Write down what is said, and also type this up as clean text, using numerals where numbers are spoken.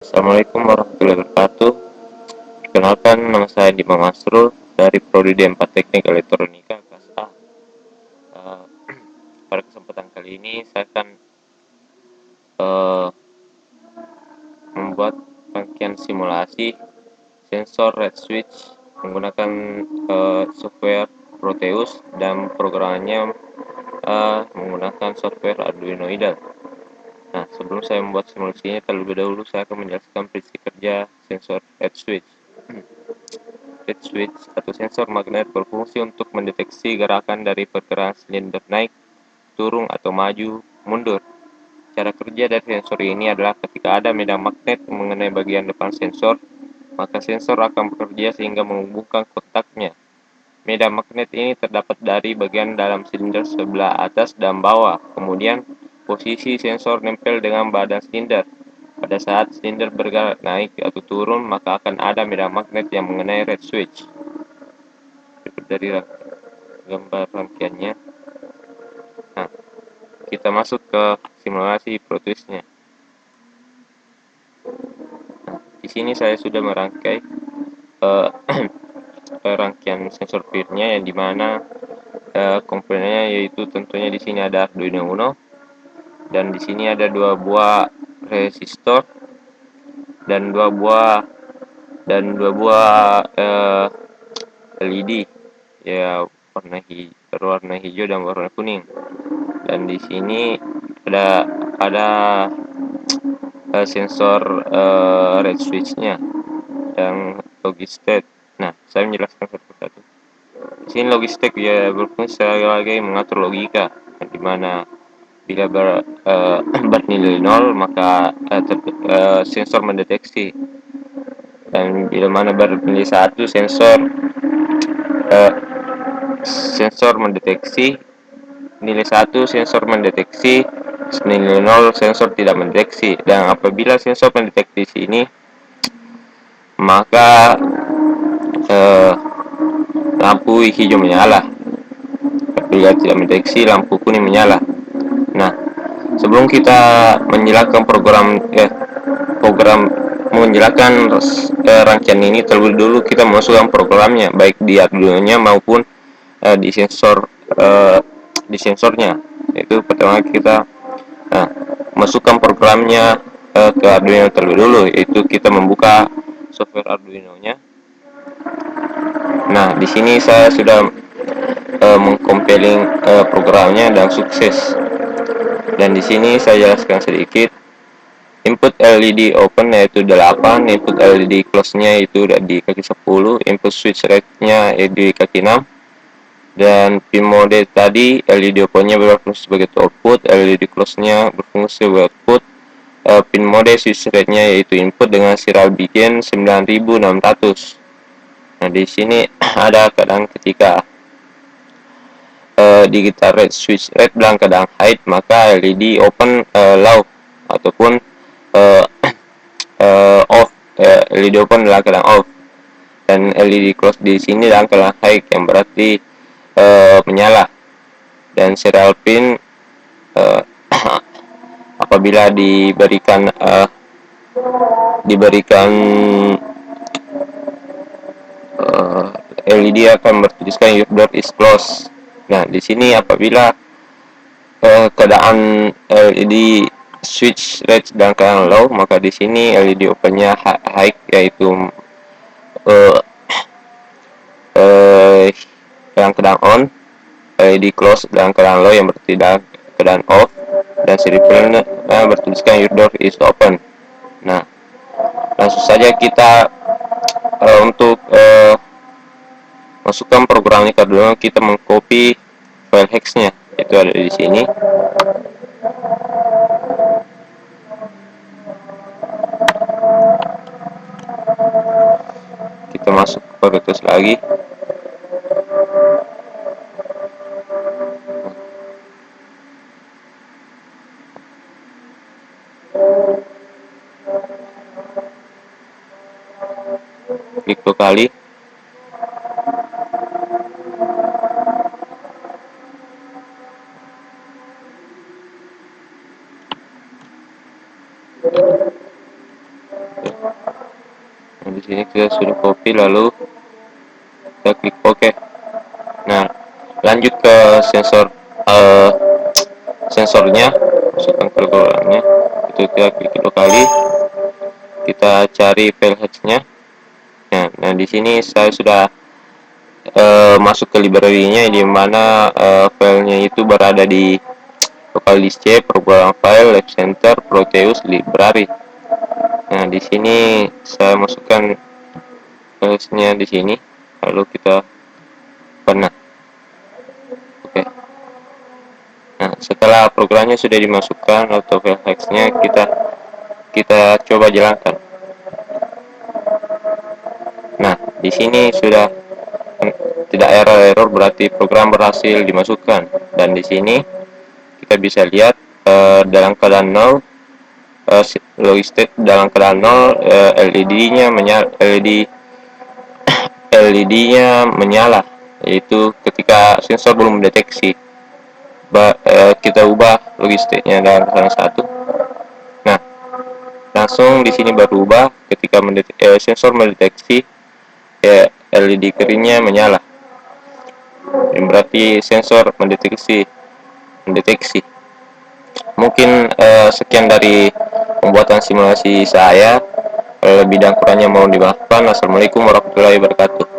Assalamualaikum warahmatullahi wabarakatuh. Perkenalkan, nama saya Dimas Masrul dari Prodi D4 Teknik Elektronika kelas A. Eh, Pada kesempatan kali ini saya akan eh, membuat rangkaian simulasi sensor red switch menggunakan software Proteus dan programnya menggunakan software Arduino IDE. Nah, sebelum saya membuat simulasinya, terlebih dahulu saya akan menjelaskan prinsip kerja sensor red switch. Red switch atau sensor magnet berfungsi untuk mendeteksi gerakan dari pergerakan silinder naik, turun, atau maju, mundur. Cara kerja dari sensor ini adalah ketika ada medan magnet mengenai bagian depan sensor, maka sensor akan bekerja sehingga menghubungkan kontaknya. Medan magnet ini terdapat dari bagian dalam silinder sebelah atas dan bawah. Kemudian, posisi sensor nempel dengan badan silinder. Pada saat silinder bergerak naik atau turun, maka akan ada medan magnet yang mengenai red switch. Dari gambar rangkaiannya. Nah, kita masuk ke simulasi Proteusnya. Nah, di sini saya sudah merangkai uh, rangkaian sensor peer-nya yang dimana komponennya yaitu tentunya di sini ada Arduino Uno dan di sini ada dua buah resistor dan dua buah LED ya warna hijau dan warna kuning. Dan di sini ada sensor red switch-nya dan logistate. Nah, saya menjelaskan satu persatu. Di sini logistate ya berfungsi sebagai mengatur logika, di mana bila bernilai 0 maka sensor mendeteksi, dan bila mana bernilai 1 uh, sensor mendeteksi, nilai 1 sensor mendeteksi, nilai 0 sensor tidak mendeteksi. Dan apabila sensor mendeteksi ini, maka lampu hijau menyala. Apabila tidak mendeteksi, lampu kuning menyala. Nah, sebelum kita menjelaskan program menjelaskan rangkaian ini, terlebih dulu kita masukkan programnya baik di Arduino-nya maupun di sensornya. Itu pertama kita masukkan programnya ke Arduino terlebih dulu, yaitu kita membuka software Arduino-nya. Nah, di sini saya sudah mengcompiling programnya dan sukses. Dan di sini saya jelaskan sedikit. Input LED open yaitu 8, input LED close-nya itu di kaki 10, input switch rate-nya di kaki 6, dan pin mode tadi LED open-nya berfungsi sebagai output, LED close-nya berfungsi sebagai output. Pin mode switch rate-nya yaitu input dengan serial begin 9600. Nah, di sini ada keadaan ketika digital red switch red dalam keadaan high, maka LED open low ataupun off. LED open dalam keadaan off, dan LED close di sini dalam keadaan high yang berarti menyala. Dan serial pin apabila diberikan LED akan bertuliskan your door is closed. Nah, di sini apabila keadaan LED switch red dan keadaan low, maka di sini LED open-nya high yaitu dalam keadaan on, LED close dalam keadaan low yang berarti dalam keadaan off, dan serial bertuliskan your door is open. Nah, langsung saja kita untuk masukkan programnya ke Arduino, kita mengcopy file hex-nya, itu ada di sini. Kita masuk ke Proteus lagi. Klik 2 kali. sini kita sudah copy, lalu kita klik OK. Nah, lanjut ke eh, sensornya, masukkan kalkulatornya, itu kita klik 2 kali, kita cari file nya. Nah, di sini saya sudah masuk ke library-nya, di mana filenya itu berada di local disk C, program file, lab center, Proteus, library. Nah, di sini saya masukkan filenya di sini, lalu kita pernah. Oke. Nah, setelah programnya sudah dimasukkan atau file hexnya, kita coba jalankan. Nah, di sini sudah tidak error, berarti program berhasil dimasukkan. Dan di sini kita bisa lihat dalam keadaan 0, logistate dalam keadaan 0, LED-nya menyala, yaitu ketika sensor belum mendeteksi. Kita ubah logistiknya dalam keadaan 1. Nah, langsung di sini berubah ketika sensor mendeteksi, LED keringnya menyala. Yang berarti sensor mendeteksi. Mungkin sekian dari pembuatan simulasi saya. Lebih dan kurangnya mohon dimaafkan. Assalamualaikum warahmatullahi wabarakatuh.